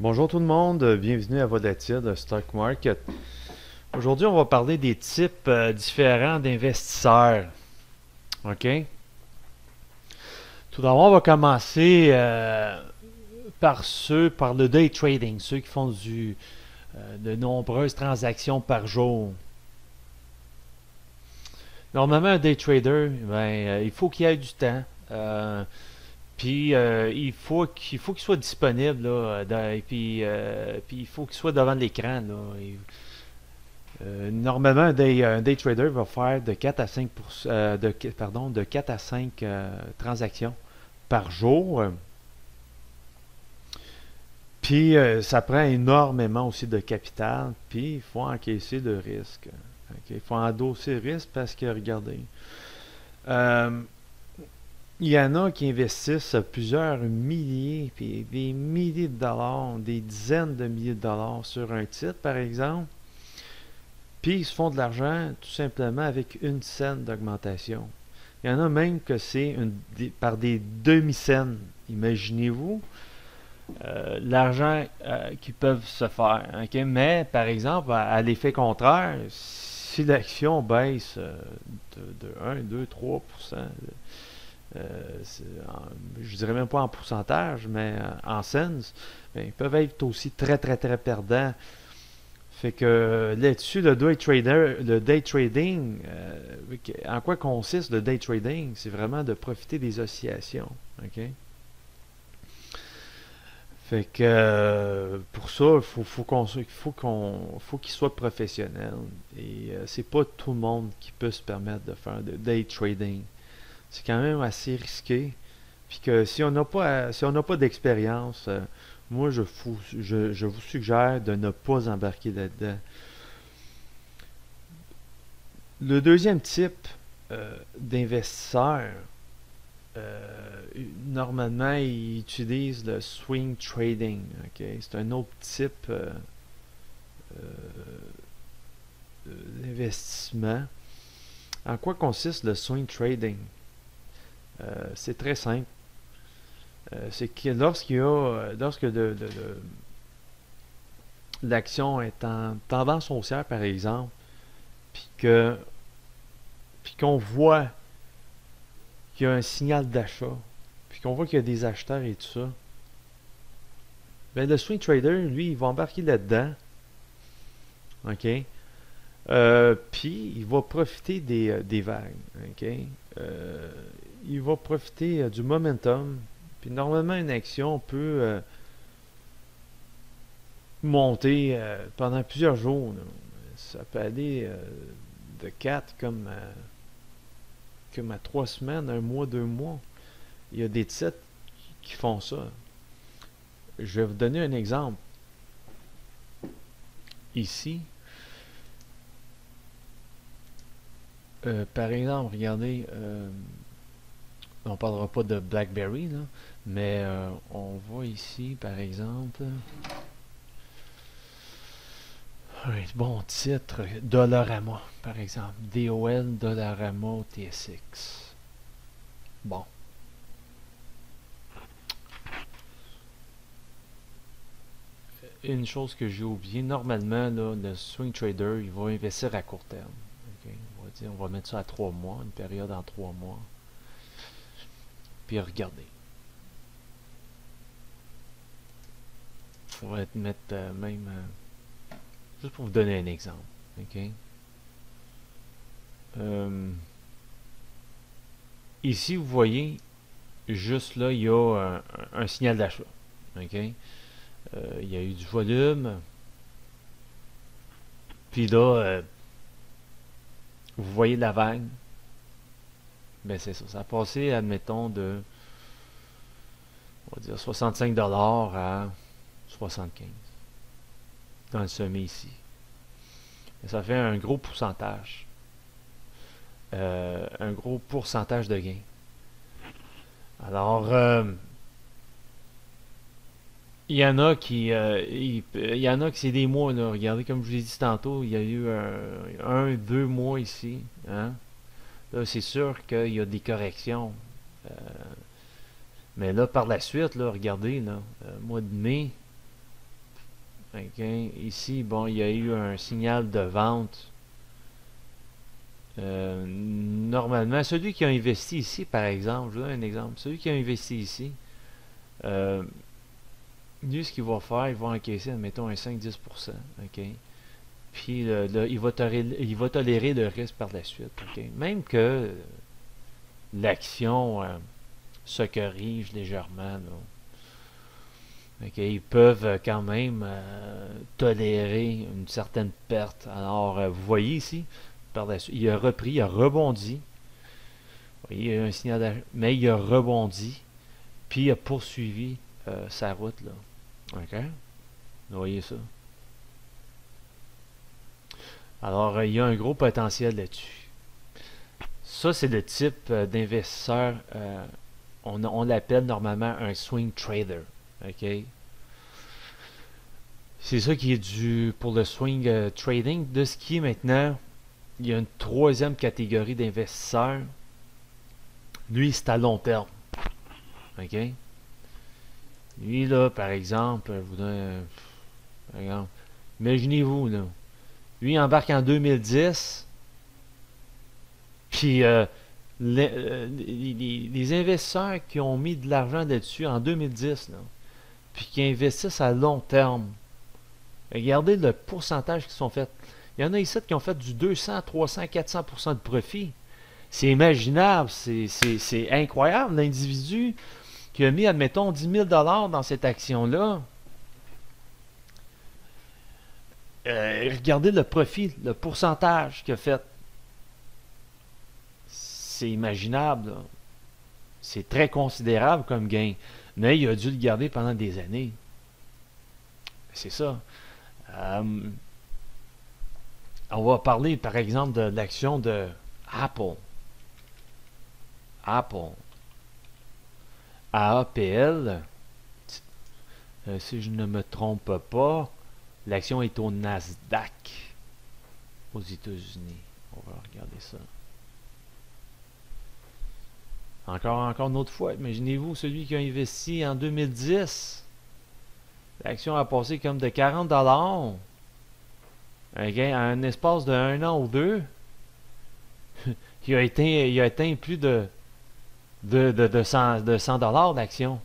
Bonjour tout le monde, bienvenue à Volatil de Stock Market. Aujourd'hui, on va parler des types différents d'investisseurs. OK? Tout d'abord, on va commencer par le day trading, ceux qui font de nombreuses transactions par jour. Normalement, un day trader, il faut qu'il ait du temps. Puis il faut qu'il soit disponible là, puis il faut qu'il soit devant l'écran là. Normalement, un day trader va faire de 4 à 5 de 4 à 5 transactions par jour. Puis ça prend énormément aussi de capital. Puis il faut encaisser le risque. Ok? Il faut endosser le risque parce que regardez, euh, il y en a qui investissent plusieurs milliers, puis des milliers de dollars, des dizaines de milliers de dollars sur un titre, par exemple. Puis ils se font de l'argent tout simplement avec une scène d'augmentation. Il y en a même que c'est par des demi-scènes. Imaginez-vous l'argent qu'ils peuvent se faire. Ok? Mais par exemple, à l'effet contraire, si l'action baisse de 1, 2, 3%, je dirais même pas en pourcentage, mais en cents, ben, ils peuvent être aussi très très très perdants. Fait que là-dessus, le day trading, en quoi consiste le day trading? C'est vraiment de profiter des oscillations. OK? Fait que pour ça, faut qu'il soit professionnel. Et c'est pas tout le monde qui peut se permettre de faire de day trading. C'est quand même assez risqué. Puis que si on n'a pas d'expérience, moi je vous suggère de ne pas embarquer là-dedans. Le deuxième type d'investisseur, normalement, ils utilisent le swing trading. Ok? C'est un autre type d'investissement. En quoi consiste le swing trading? C'est très simple. C'est que lorsque l'action est en tendance haussière, par exemple, puis que puis qu'on voit qu'il y a un signal d'achat, puis qu'on voit qu'il y a des acheteurs et tout ça, ben le swing trader, lui, il va embarquer là-dedans, ok? Puis il va profiter des vagues, ok? Euh, il va profiter du momentum. Puis normalement, une action peut monter pendant plusieurs jours, là. Ça peut aller de 4 comme à 3 semaines, un mois, 2 mois. Il y a des titres qui font ça. Je vais vous donner un exemple. Ici, par exemple, regardez, on parlera pas de BlackBerry, là, mais on voit ici, par exemple, un bon titre, Dollarama, par exemple. DOL, Dollarama, TSX. Bon. Une chose que j'ai oublié, normalement, là, le swing trader, il va investir à court terme. Ok? On va mettre ça à 3 mois, une période en 3 mois. Puis regardez. On va mettre même, juste pour vous donner un exemple. Ok? Euh, Ici, vous voyez, juste là, il y a un signal d'achat. Ok? Il y a eu du volume. Puis là, vous voyez la vague. Ben c'est ça. Ça a passé, admettons, on va dire 65$ à 75$ dans le sommet ici. Et ça fait un gros pourcentage. Un gros pourcentage de gain. Alors, il y en a qui c'est des mois là. Regardez comme je vous l'ai dit tantôt, il y a eu un 2 mois ici. Hein? Là, c'est sûr qu'il y a des corrections. Mais là, par la suite, là, regardez, là, mois de mai, OK? Ici, bon, il y a eu un signal de vente. Normalement, celui qui a investi ici, par exemple, je vous donne un exemple, celui qui a investi ici, euh, lui, ce qu'il va faire, il va encaisser, admettons, un 5-10%, OK? Puis il va tolérer le risque par la suite, OK? Même que l'action se corrige légèrement, là. OK? Ils peuvent quand même tolérer une certaine perte. Alors, vous voyez ici, par la suite, il a repris, il a rebondi. Vous voyez, il y a eu un signal d'achat, mais il a rebondi, puis il a poursuivi sa route, là. OK? Vous voyez ça? Alors, il y a un gros potentiel là-dessus. Ça, c'est le type d'investisseur, on l'appelle normalement un swing trader. OK? C'est ça qui est pour le swing trading. De ce qui est maintenant, il y a une troisième catégorie d'investisseurs. Lui, c'est à long terme. OK? Lui, là, par exemple, je vous donne par exemple, imaginez-vous, là. Lui, il embarque en 2010, puis les investisseurs qui ont mis de l'argent là-dessus en 2010, là, puis qui investissent à long terme, regardez le pourcentage qui sont faits. Il y en a ici qui ont fait du 200, 300, 400% de profit. C'est imaginable, c'est incroyable. L'individu qui a mis, admettons, 10 000 dans cette action-là, regardez le profit, le pourcentage qu'il a fait. C'est imaginable, là. C'est très considérable comme gain. Mais il a dû le garder pendant des années. C'est ça. On va parler, par exemple, de l'action de Apple. Apple. AAPL. Si je ne me trompe pas, l'action est au Nasdaq aux États-Unis. On va regarder ça. Encore une autre fois, imaginez-vous celui qui a investi en 2010. L'action a passé comme de 40$. Okay, en un espace de 1 an ou 2, il a atteint plus de 100$ d'action.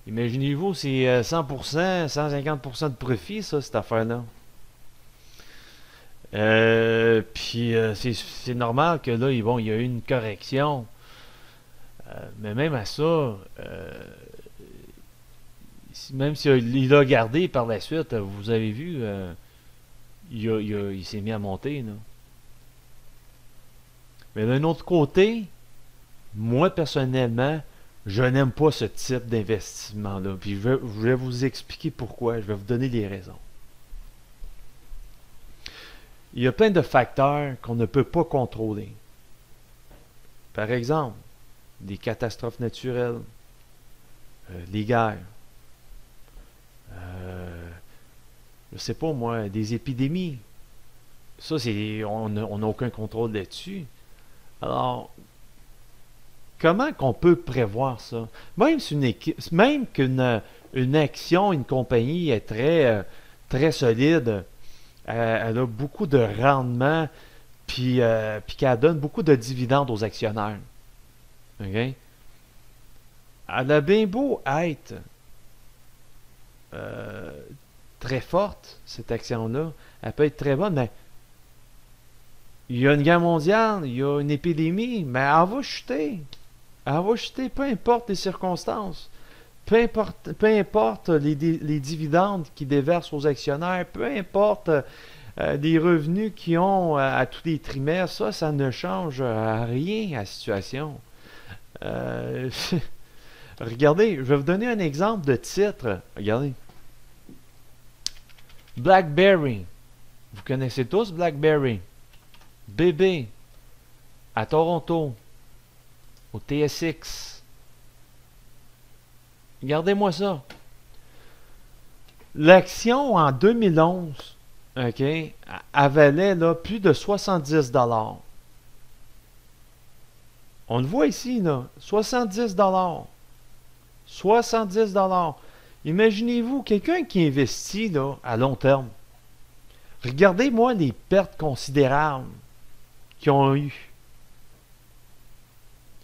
Imaginez-vous, c'est 100%, 150% de profit, ça, cette affaire-là. Puis c'est normal que là, il y a eu une correction. Mais même à ça, même s'il a gardé par la suite, vous avez vu, il s'est mis à monter, là. Mais d'un autre côté, moi personnellement, je n'aime pas ce type d'investissement-là. Puis je vais vous expliquer pourquoi. Je vais vous donner les raisons. Il y a plein de facteurs qu'on ne peut pas contrôler. Par exemple, des catastrophes naturelles, les guerres, je ne sais pas moi, des épidémies. Ça, on n'a aucun contrôle là-dessus. Alors, comment qu'on peut prévoir ça? Même qu'une action, une compagnie est très solide, elle a beaucoup de rendement, puis qu'elle donne beaucoup de dividendes aux actionnaires. OK? Elle a bien beau être très forte, cette action-là. Elle peut être très bonne, mais il y a une guerre mondiale, il y a une épidémie, mais elle va chuter. Elle va chuter, peu importe les circonstances. Peu importe les dividendes qu'ils déversent aux actionnaires, peu importe les revenus qu'ils ont à tous les trimestres, ça ne change rien à la situation. Regardez, je vais vous donner un exemple de titre. Regardez. BlackBerry. Vous connaissez tous BlackBerry. BB. À Toronto. Au TSX. Regardez-moi ça. L'action en 2011, OK, elle valait là, plus de 70$. On le voit ici, là. 70$. 70$. Imaginez-vous, quelqu'un qui investit là, à long terme. Regardez-moi les pertes considérables qu'ils ont eues.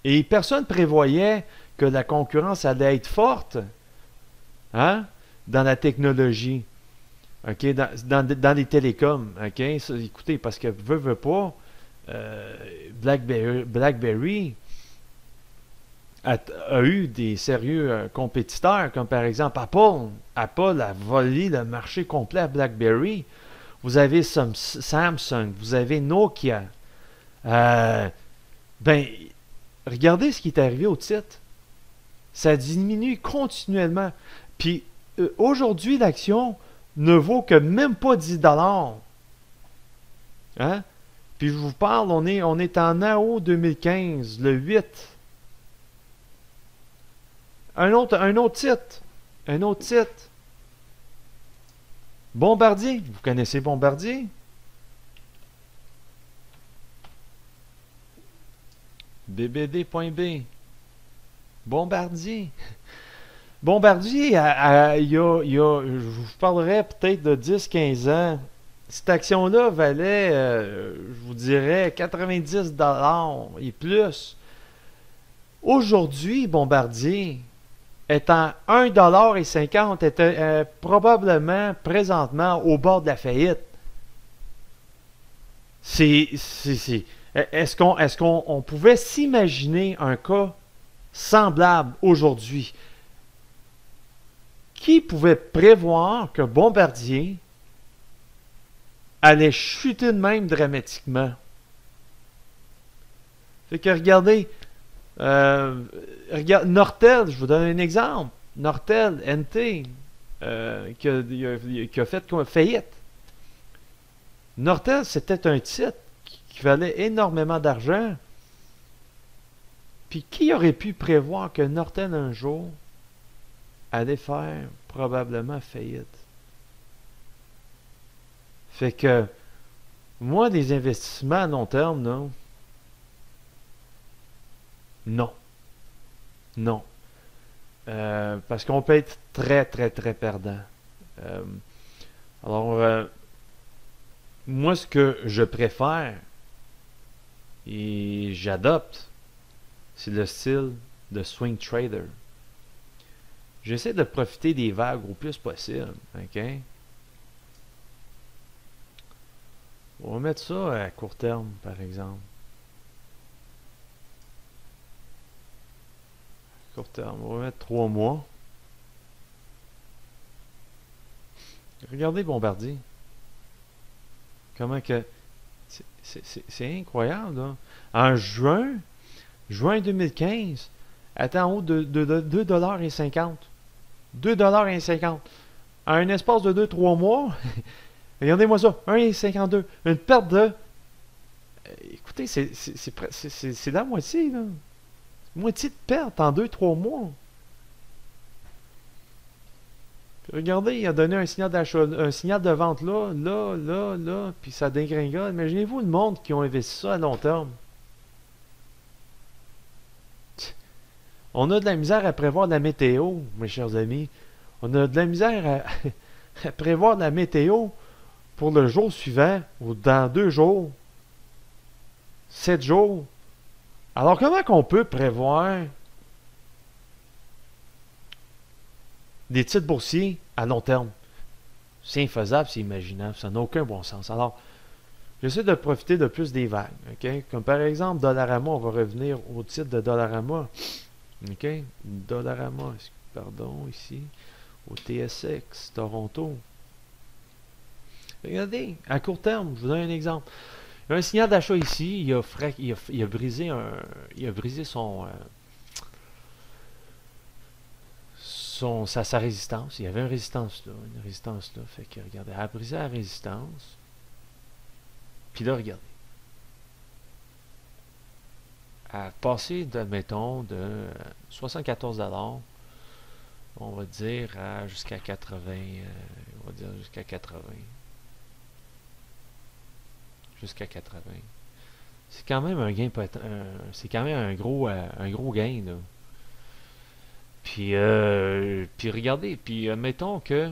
Et personne ne prévoyait que la concurrence allait être forte, hein, dans la technologie, ok, dans les télécoms. Ok. Écoutez, parce que veut pas, euh, BlackBerry a eu des sérieux compétiteurs, comme par exemple Apple. Apple a volé le marché complet à BlackBerry. Vous avez Samsung, vous avez Nokia. Euh, ben, regardez ce qui est arrivé au titre. Ça diminue continuellement. Puis aujourd'hui, l'action ne vaut que même pas 10 dollars. Hein? Puis je vous parle, on est en août 2015, le 8. Un autre titre. Un autre titre. Bombardier. Vous connaissez Bombardier? BBD.B. Bombardier. Bombardier, je vous parlerai peut-être de 10-15 ans. Cette action-là valait, je vous dirais, 90 dollars et plus. Aujourd'hui, Bombardier est à 1,50 $, est probablement présentement au bord de la faillite. Est-ce qu'on pouvait s'imaginer un cas semblable aujourd'hui? Qui pouvait prévoir que Bombardier allait chuter de même dramatiquement? Fait que regardez, Nortel, je vous donne un exemple. Nortel, NT, qui a fait faillite. Nortel, c'était un titre qui valait énormément d'argent. Puis qui aurait pu prévoir que Nortel un jour allait faire probablement faillite? Fait que moi, des investissements à long terme, non. Non. Non. Parce qu'on peut être très, très, très perdant. Euh, alors, moi, ce que je préfère et j'adopte, c'est le style de swing trader. J'essaie de profiter des vagues au plus possible. OK? On va mettre ça à court terme, par exemple. Court terme, on va mettre 3 mois. Regardez Bombardier. Comment que... C'est incroyable, là. En juin 2015, elle était en haut de 2,50 $. 2,50 $. En un espace de 2-3 mois, regardez-moi ça, 1,52 $. Une perte de... Écoutez, c'est la moitié, là. Moitié de perte en 2-3 mois. Puis regardez, il a donné un signal d'achat, un signal de vente là, puis ça dégringole. Imaginez-vous le monde qui ont investi ça à long terme. On a de la misère à prévoir de la météo, mes chers amis. On a de la misère à prévoir de la météo pour le jour suivant, ou dans 2 jours, 7 jours. Alors, comment qu'on peut prévoir des titres boursiers à long terme? C'est infaisable, c'est imaginable, ça n'a aucun bon sens. Alors, j'essaie de profiter de plus des vagues. Okay? Comme par exemple, Dollarama, on va revenir au titre de Dollarama. OK? Dollarama, pardon, ici, au TSX, Toronto. Regardez, à court terme, je vous donne un exemple. Il y a un signal d'achat ici, il a brisé sa résistance. Il y avait une résistance là. Fait que regardez, elle a brisé la résistance. Puis là, regardez. Elle a passé, admettons, de 74 $, on va dire, jusqu'à 80, on va dire jusqu'à 80. Jusqu'à 80. C'est quand même un gain, c'est quand même un gros gain, là. Puis regardez, puis mettons que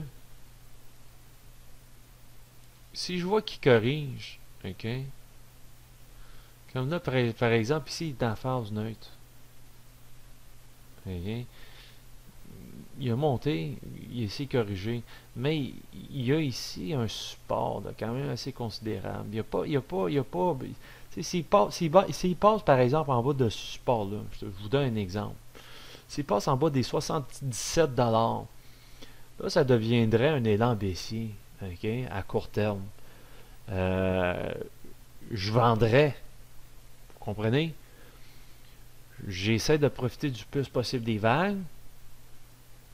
si je vois qu'il corrige, ok, comme là par exemple ici il est en phase neutre, ok, il a monté, il essaie de corriger, mais il y a ici un support là, quand même assez considérable. Il y a pas, tu sais, s'il passe par exemple en bas de ce support là, je vous donne un exemple. S'il passe en bas des 77 $, là, ça deviendrait un élan baissier, ok, à court terme. Euh, je vendrais, vous comprenez? J'essaie de profiter du plus possible des vagues,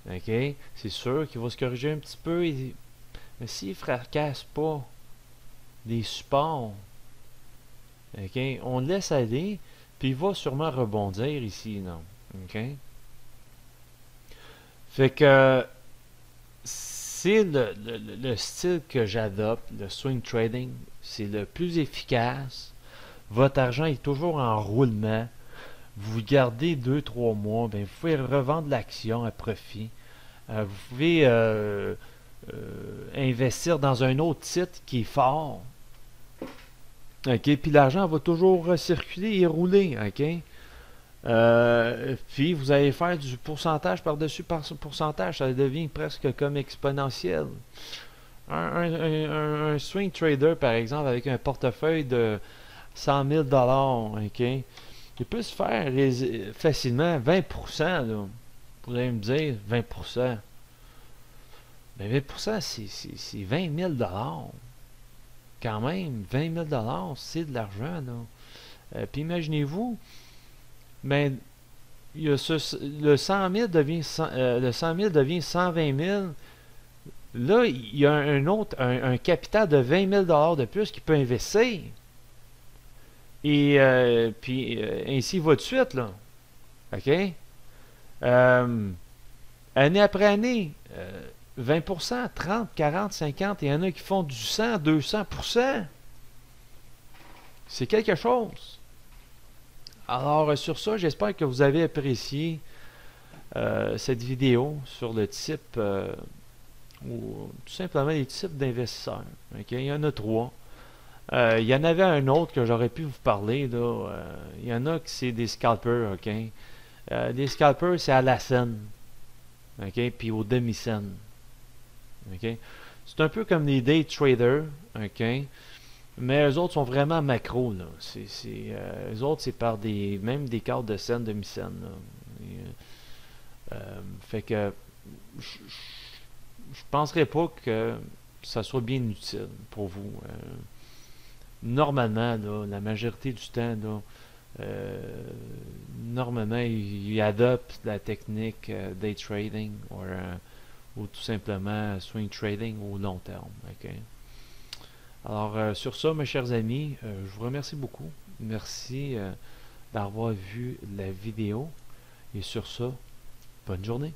ok? C'est sûr qu'il va se corriger un petit peu, mais s'il ne fracasse pas des supports, ok, on le laisse aller, puis il va sûrement rebondir ici, non? Ok? Fait que c'est le style que j'adopte, le swing trading. C'est le plus efficace. Votre argent est toujours en roulement. Vous le gardez 2 3 mois, ben vous pouvez revendre l'action à profit. Vous pouvez investir dans un autre titre qui est fort. OK? Puis l'argent va toujours circuler et rouler. OK? Puis vous allez faire du pourcentage par-dessus par pourcentage. Ça devient presque comme exponentiel. Un swing trader, par exemple, avec un portefeuille de 100 000 OK? Il peut se faire facilement 20%. Là. Vous pourriez me dire 20%. Mais 20%, c'est 20 000 quand même. 20 000 c'est de l'argent. Là. Puis imaginez-vous, mais il y a le 100 000 devient, le 100 000 devient 120 000. Là, il y a un capital de 20 000 de plus qui peut investir. Et puis, ainsi va de suite, là. OK? Année après année, 20%, 30, 40, 50, il y en a qui font du 100, 200%. C'est quelque chose. Alors, sur ça, j'espère que vous avez apprécié cette vidéo sur le type, ou tout simplement les types d'investisseurs. Okay? Il y en a 3. Il y en avait un autre que j'aurais pu vous parler. Là. Il y en a qui c'est des scalpers. Okay? Les scalpers, c'est à la scène. Okay? Puis au demi-scène. Okay? C'est un peu comme les day traders. Okay? Mais eux autres sont vraiment macro. Là. Eux autres, c'est par même des cartes de scène, demi-scène. Fait que je penserais pas que ça soit bien utile pour vous. Normalement, là, la majorité du temps, là, normalement, ils adoptent la technique day trading ou tout simplement swing trading au long terme. Okay? Alors, sur ça, mes chers amis, je vous remercie beaucoup. Merci d'avoir vu la vidéo. Et sur ça, bonne journée.